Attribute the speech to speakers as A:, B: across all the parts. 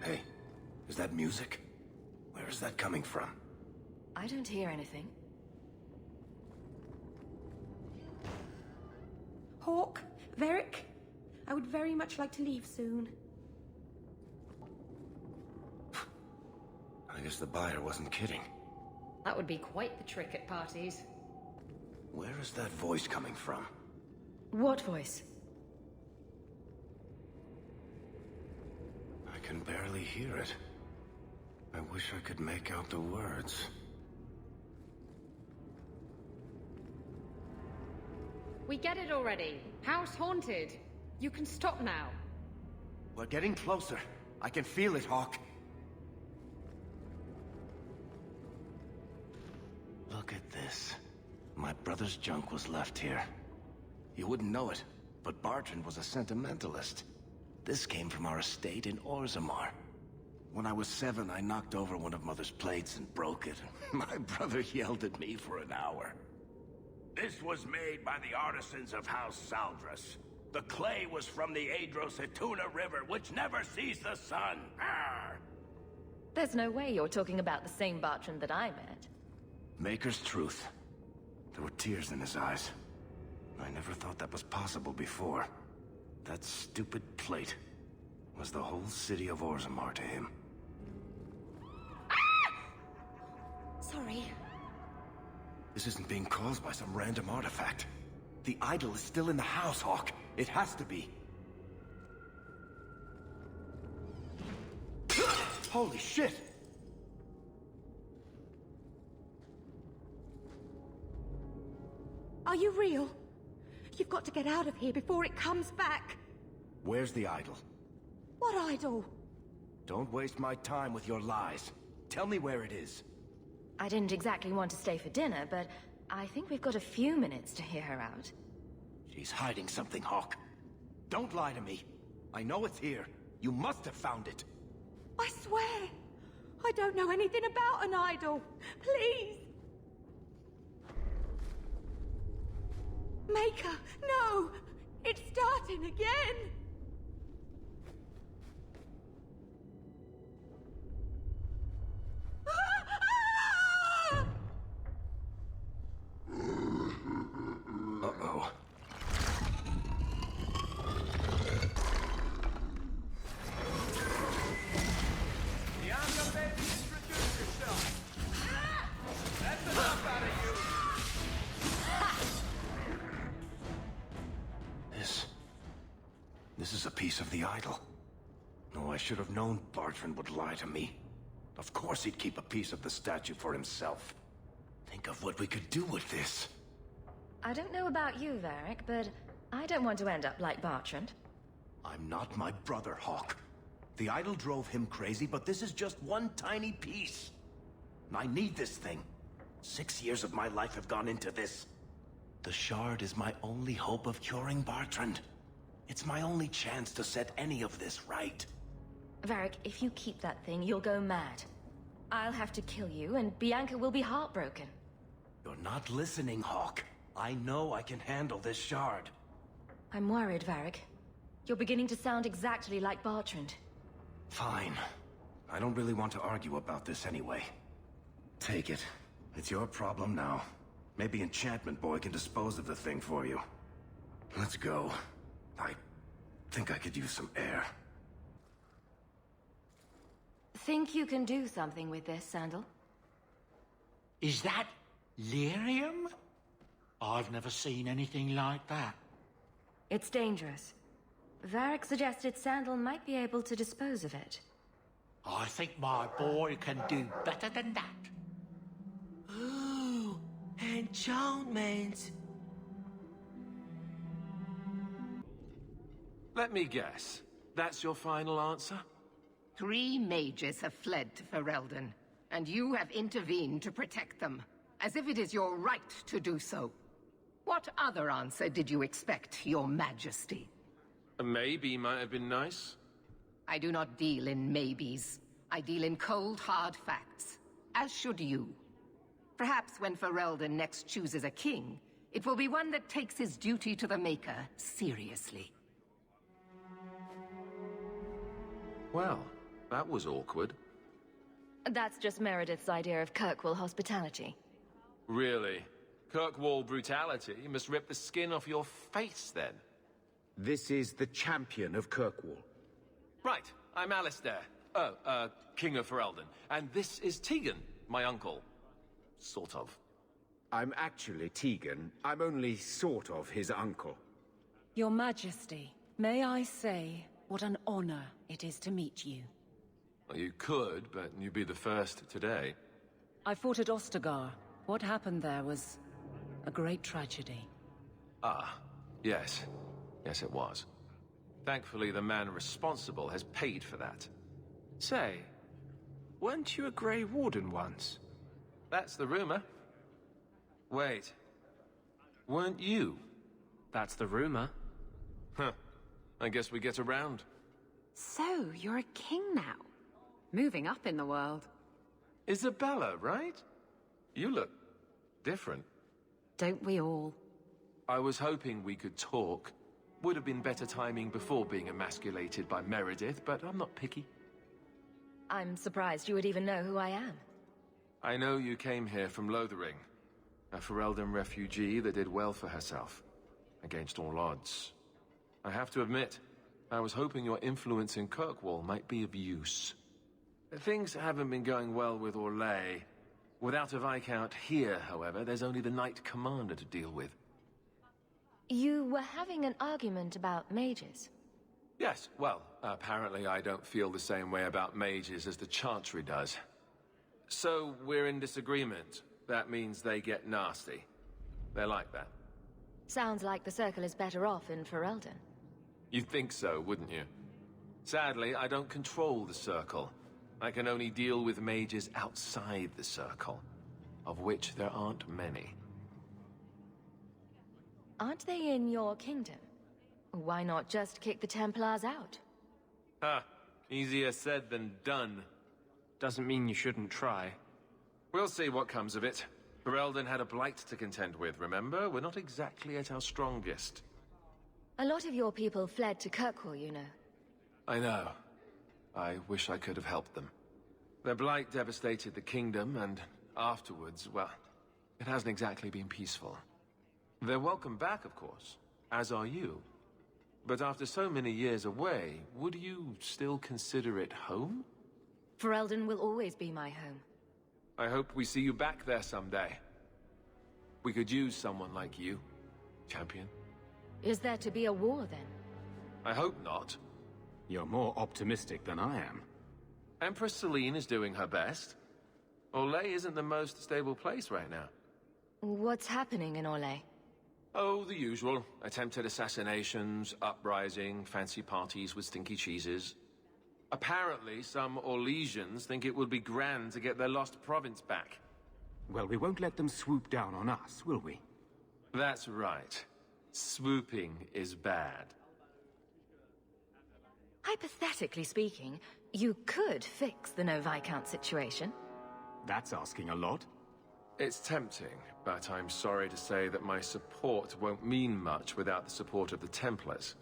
A: Hey, is that music? Where is that coming from?
B: I don't hear anything.
C: Hawk, Varric, I would very much like to leave soon.
A: I guess the buyer wasn't kidding.
B: That would be quite the trick at parties.
A: Where is that voice coming from?
B: What voice?
A: I can barely hear it. I wish I could make out the words.
D: We get it already. House haunted. You can stop now.
A: We're getting closer. I can feel it, Hawk. Look at this. My brother's junk was left here. You wouldn't know it, but Bartrand was a sentimentalist. This came from our estate in Orzammar. When I was 7, I knocked over one of Mother's plates and broke it. My brother yelled at me for an hour.
E: This was made by the artisans of House Saldras. The clay was from the Adrosetuna River, which never sees the sun. Arr!
B: There's no way you're talking about the same Bartrand that I met.
A: Maker's truth. There were tears in his eyes. I never thought that was possible before. That stupid plate was the whole city of Orzammar to him.
C: Sorry.
A: This isn't being caused by some random artifact. The idol is still in the house, Hawk. It has to be. Holy shit!
C: Are you real? You've got to get out of here before it comes back.
A: Where's the idol?
C: What idol?
A: Don't waste my time with your lies. Tell me where it is.
B: I didn't exactly want to stay for dinner, but I think we've got a few minutes to hear her out.
A: She's hiding something, Hawk. Don't lie to me. I know it's here. You must have found it.
C: I swear, I don't know anything about an idol. Please. Maker, no! It's starting again!
A: Uh-oh.
E: Bianca, baby, introduce yourself. That's enough out of you.
A: This is a piece of the idol. No, I should have known Bartrand would lie to me. Of course he'd keep a piece of the statue for himself. Think of what we could do with this.
B: I don't know about you, Varric, but I don't want to end up like Bartrand.
A: I'm not my brother, Hawk. The idol drove him crazy, but this is just one tiny piece. I need this thing. 6 years of my life have gone into this. The shard is my only hope of curing Bartrand. It's my only chance to set any of this right.
B: Varric, if you keep that thing, you'll go mad. I'll have to kill you, and Bianca will be heartbroken.
A: You're not listening, Hawk. I know I can handle this shard.
B: I'm worried, Varric. You're beginning to sound exactly like Bartrand.
A: Fine. I don't really want to argue about this anyway. Take it. It's your problem now. Maybe Enchantment Boy can dispose of the thing for you. Let's go. I think I could use some air.
B: Think you can do something with this, Sandal?
F: Is that lyrium? I've never seen anything like that.
B: It's dangerous. Varric suggested Sandal might be able to dispose of it.
F: I think my boy can do better than that.
G: Ooh, enchantment.
H: Let me guess. That's your final answer?
I: 3 mages have fled to Ferelden, and you have intervened to protect them, as if it is your right to do so. What other answer did you expect, your majesty?
H: A maybe might have been nice.
I: I do not deal in maybes. I deal in cold, hard facts, as should you. Perhaps when Ferelden next chooses a king, it will be one that takes his duty to the Maker seriously.
H: Well, That was awkward.
B: That's just Meredith's idea of Kirkwall hospitality.
H: Really? Kirkwall brutality must rip the skin off your face, then.
J: This is the champion of Kirkwall.
H: Right, I'm Alistair. King of Ferelden. And this is Tegan, my uncle. Sort of.
J: I'm actually Tegan. I'm only sort of his uncle.
C: Your Majesty, may I say what an honor it is to meet you.
H: Well, you could, but you'd be the first today.
C: I fought at Ostagar. What happened there was a great tragedy.
H: Ah, yes. Yes, it was. Thankfully, the man responsible has paid for that.
K: Say, weren't you a Grey Warden once?
H: That's the rumor. Wait. Weren't you?
K: That's the rumor.
H: Huh. I guess we get around.
D: So, you're a king now. Moving up in the world.
H: Isabella, right? You look different.
D: Don't we all?
H: I was hoping we could talk. Would have been better timing before being emasculated by Meredith, but I'm not picky.
B: I'm surprised you would even know who I am.
H: I know you came here from Lothering, a Ferelden refugee that did well for herself, against all odds. I have to admit, I was hoping your influence in Kirkwall might be of use. Things haven't been going well with Orlais. Without a Viscount here, however, there's only the Knight Commander to deal with.
B: You were having an argument about mages.
H: Yes, well, apparently I don't feel the same way about mages as the Chantry does. So, we're in disagreement. That means they get nasty. They're like that.
B: Sounds like the Circle is better off in Ferelden.
H: You'd think so, wouldn't you? Sadly, I don't control the Circle. I can only deal with mages outside the Circle, of which there aren't many.
B: Aren't they in your kingdom? Why not just kick the Templars out?
H: Ha! Easier said than done.
K: Doesn't mean you shouldn't try.
H: We'll see what comes of it. Ferelden had a blight to contend with, remember? We're not exactly at our strongest.
B: A lot of your people fled to Kirkwall, you know.
H: I know. I wish I could have helped them. Their blight devastated the kingdom, and afterwards, well, it hasn't exactly been peaceful. They're welcome back, of course, as are you. But after so many years away, would you still consider it home?
B: Ferelden will always be my home.
H: I hope we see you back there someday. We could use someone like you, champion.
B: Is there to be a war, then?
H: I hope not.
J: You're more optimistic than I am.
H: Empress Celine is doing her best. Orlais isn't the most stable place right now.
B: What's happening in Orlais?
H: Oh, the usual. Attempted assassinations, uprising, fancy parties with stinky cheeses. Apparently, some Orlesians think it would be grand to get their lost province back.
J: Well, we won't let them swoop down on us, will we?
H: That's right. Swooping is bad.
B: Hypothetically speaking, you could fix the no Viscount situation.
J: That's asking a lot.
H: It's tempting, but I'm sorry to say that my support won't mean much without the support of the Templars.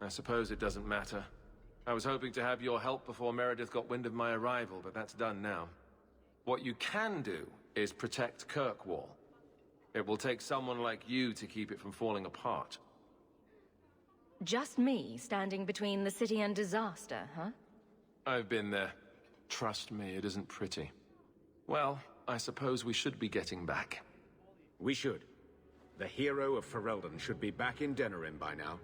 H: I suppose it doesn't matter. I was hoping to have your help before Meredith got wind of my arrival, but that's done now. What you can do is protect Kirkwall. It will take someone like you to keep it from falling apart.
B: Just me standing between the city and disaster, huh?
H: I've been there. Trust me, it isn't pretty. Well, I suppose we should be getting back.
J: We should. The hero of Ferelden should be back in Denerim by now.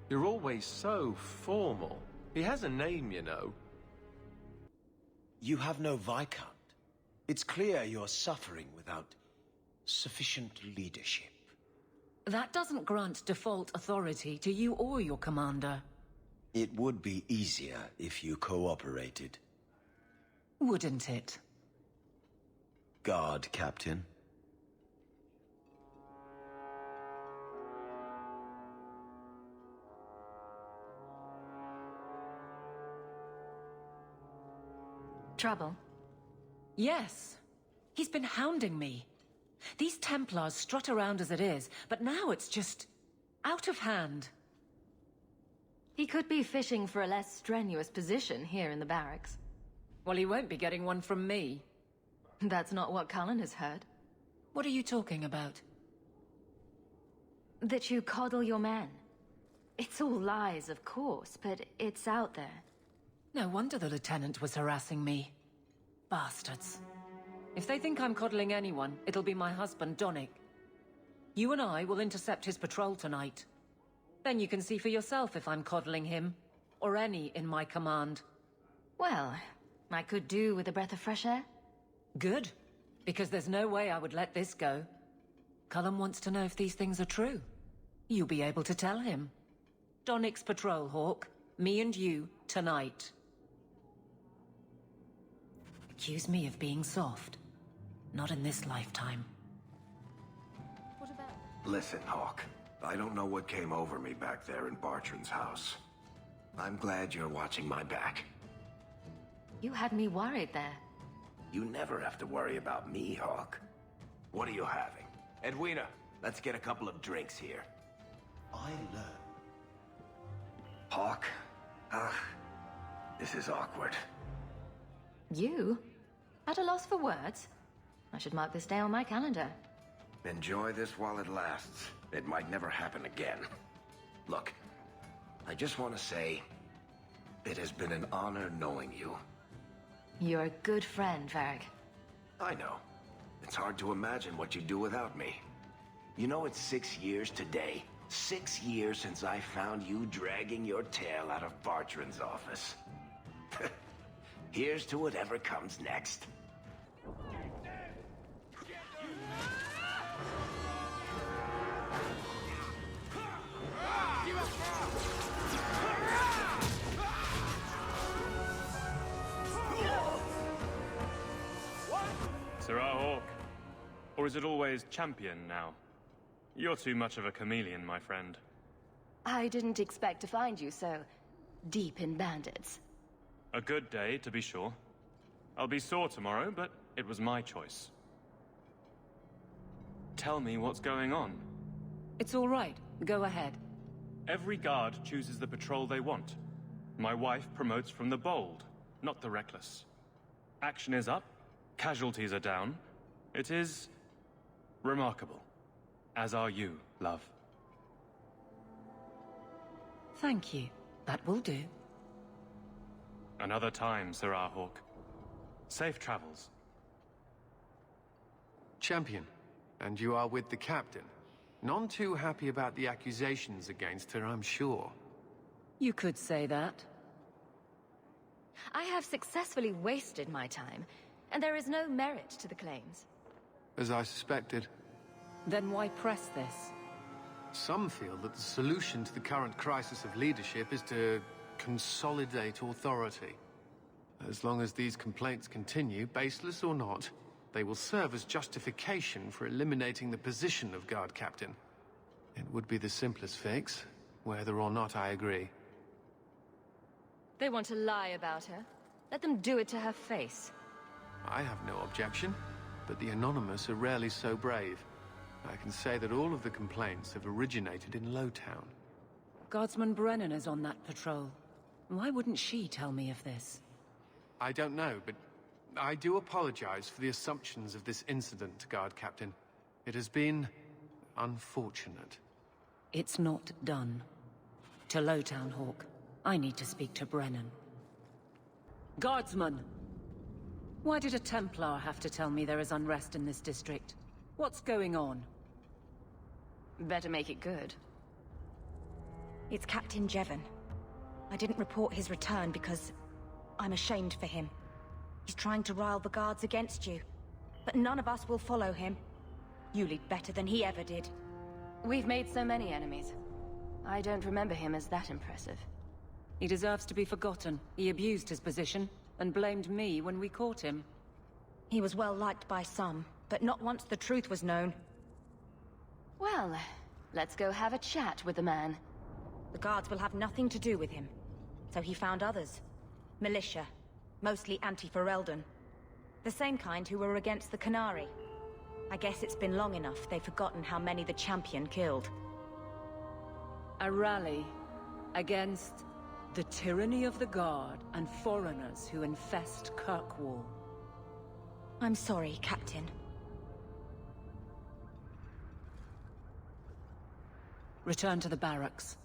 H: You're always so formal. He has a name, you know.
A: You have no Viscount. It's clear you're suffering without sufficient leadership.
C: That doesn't grant default authority to you or your commander.
A: It would be easier if you cooperated.
C: Wouldn't it?
A: Guard, Captain.
B: Trouble?
C: Yes. He's been hounding me. These Templars strut around as it is, but now it's just out of hand.
B: He could be fishing for a less strenuous position here in the barracks.
C: Well, he won't be getting one from me.
B: That's not what Cullen has heard.
C: What are you talking about?
B: That you coddle your men. It's all lies, of course, but it's out there.
C: No wonder the lieutenant was harassing me. Bastards. If they think I'm coddling anyone, it'll be my husband, Donnick. You and I will intercept his patrol tonight. Then you can see for yourself if I'm coddling him, or any in my command.
B: Well, I could do with a breath of fresh air.
C: Good, because there's no way I would let this go. Cullen wants to know if these things are true. You'll be able to tell him. Donnick's patrol, Hawk. Me and you, tonight. Accuse me of being soft. Not in this lifetime.
B: What about...
A: Listen, Hawk. I don't know what came over me back there in Bartran's house. I'm glad you're watching my back.
B: You had me worried there.
A: You never have to worry about me, Hawk. What are you having? Edwina, let's get a couple of drinks here. I learn. Hawk? This is awkward.
B: You? At a loss for words? I should mark this day on my calendar.
A: Enjoy this while it lasts. It might never happen again. Look, I just want to say, it has been an honor knowing you.
B: You're a good friend, Varric.
A: I know. It's hard to imagine what you'd do without me. You know, it's 6 years today. 6 years since I found you dragging your tail out of Bartran's office. Here's to whatever comes next.
L: Sirrah Hawk. Or is it always champion now? You're too much of a chameleon, my friend.
B: I didn't expect to find you so deep in bandits.
L: A good day, to be sure. I'll be sore tomorrow, but it was my choice. Tell me what's going on.
C: It's all right. Go ahead.
L: Every guard chooses the patrol they want. My wife promotes from the bold, not the reckless. Action is up, casualties are down. It is remarkable. As are you, love.
C: Thank you. That will do.
L: Another time, Sirrah Hawk. Safe travels.
K: Champion, and you are with the captain. None too happy about the accusations against her, I'm sure.
C: You could say that.
B: I have successfully wasted my time, and there is no merit to the claims.
K: As I suspected.
C: Then why press this?
K: Some feel that the solution to the current crisis of leadership is to consolidate authority. As long as these complaints continue, baseless or not, they will serve as justification for eliminating the position of guard captain. It would be the simplest fix, whether or not I agree.
B: They want to lie about her. Let them do it to her face.
K: I have no objection, but the Anonymous are rarely so brave. I can say that all of the complaints have originated in Lowtown.
C: Guardsman Brennan is on that patrol. Why wouldn't she tell me of this?
K: I don't know, but I do apologize for the assumptions of this incident, Guard Captain. It has been unfortunate.
C: It's not done. To Lowtown, Hawk. I need to speak to Brennan. Guardsman! Why did a Templar have to tell me there is unrest in this district? What's going on?
B: Better make it good.
M: It's Captain Jevon. I didn't report his return because I'm ashamed for him. He's trying to rile the guards against you. But none of us will follow him. You lead better than he ever did.
B: We've made so many enemies. I don't remember him as that impressive.
C: He deserves to be forgotten. He abused his position and blamed me when we caught him.
M: He was well liked by some, but not once the truth was known.
B: Well, let's go have a chat with the man.
M: The guards will have nothing to do with him. So he found others. Militia. Mostly anti-Ferelden. The same kind who were against the Canary. I guess it's been long enough they've forgotten how many the Champion killed.
C: A rally against The tyranny of the Guard and foreigners who infest Kirkwall.
M: I'm sorry, Captain.
C: Return to the barracks.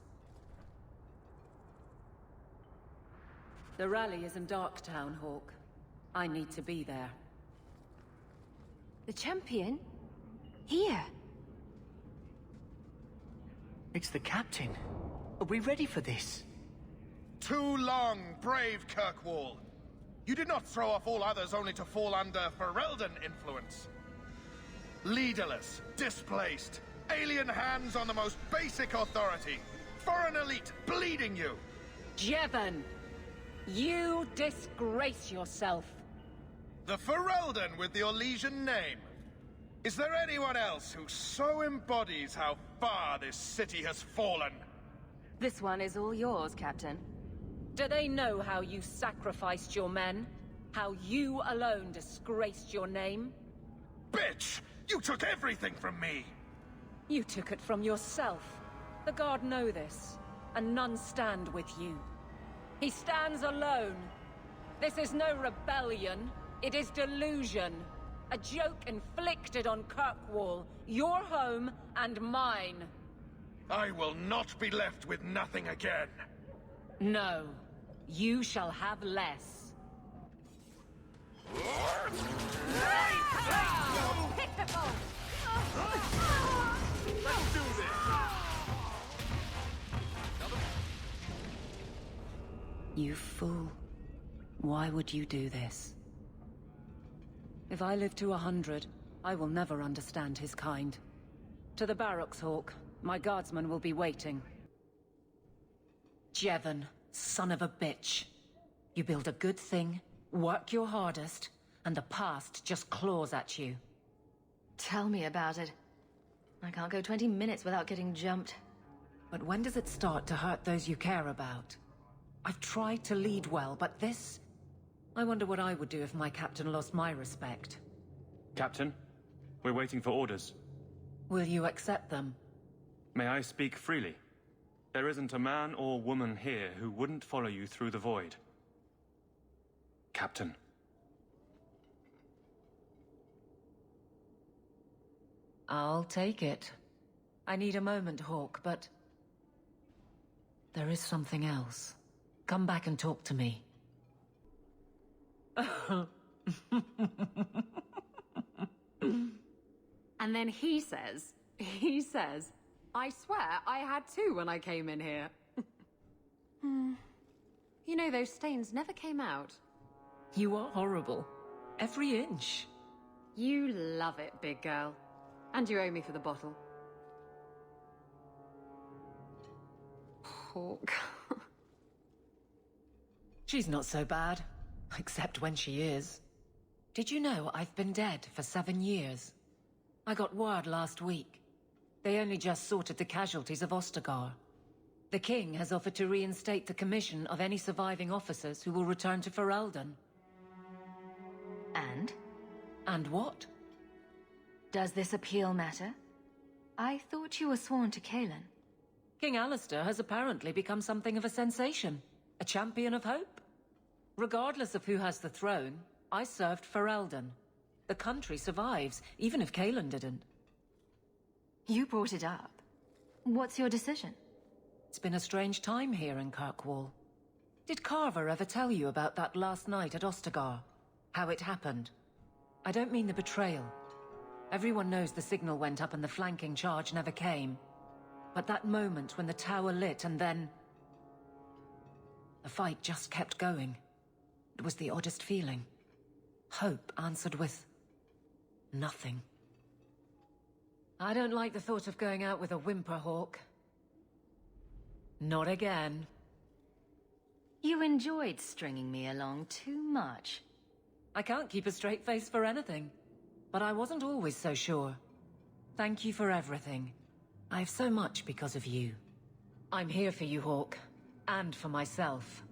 C: The rally is in Darktown, Hawk. I need to be there.
M: The champion? Here?
F: It's the captain. Are we ready for this?
N: Too long, brave Kirkwall. You did not throw off all others only to fall under Ferelden influence. Leaderless, displaced, alien hands on the most basic authority. Foreign elite bleeding you.
C: Jevon! You disgrace yourself.
N: The Ferelden with the Orlesian name. Is there anyone else who so embodies how far this city has fallen?
B: This one is all yours, Captain.
C: Do they know how you sacrificed your men? How you alone disgraced your name?
N: Bitch! You took everything from me!
C: You took it from yourself. The Guard know this, and none stand with you. He stands alone. This is no rebellion. It is delusion. A joke inflicted on Kirkwall, your home and mine.
N: I will not be left with nothing again.
C: No. You shall have less.
N: Pitiful! Let's do this!
C: You fool. Why would you do this? If I live to 100, I will never understand his kind. To the barracks, Hawk. My guardsmen will be waiting. Jevon, son of a bitch. You build a good thing, work your hardest, and the past just claws at you.
B: Tell me about it. I can't go 20 minutes without getting jumped.
C: But when does it start to hurt those you care about? I've tried to lead well, but this... I wonder what I would do if my captain lost my respect.
L: Captain, we're waiting for orders.
C: Will you accept them?
L: May I speak freely? There isn't a man or woman here who wouldn't follow you through the void. Captain.
C: I'll take it. I need a moment, Hawk, but... there is something else. Come back and talk to me.
D: And then he says, I swear I had two when I came in here. You know, those stains never came out.
C: You are horrible. Every inch.
D: You love it, big girl. And you owe me for the bottle. Hawk.
C: She's not so bad. Except when she is. Did you know I've been dead for 7 years? I got word last week. They only just sorted the casualties of Ostagar. The king has offered to reinstate the commission of any surviving officers who will return to Ferelden.
B: And?
C: And what?
B: Does this appeal matter? I thought you were sworn to Cailan.
C: King Alistair has apparently become something of a sensation. A champion of hope. Regardless of who has the throne, I served Ferelden. The country survives, even if Cailan didn't.
B: You brought it up. What's your decision?
C: It's been a strange time here in Kirkwall. Did Carver ever tell you about that last night at Ostagar? How it happened? I don't mean the betrayal. Everyone knows the signal went up and the flanking charge never came. But that moment when the tower lit and then... the fight just kept going. It was the oddest feeling. Hope answered with... nothing. I don't like the thought of going out with a whimper, Hawk. Not again.
B: You enjoyed stringing me along too much.
C: I can't keep a straight face for anything. But I wasn't always so sure. Thank you for everything. I have so much because of you. I'm here for you, Hawk. And for myself.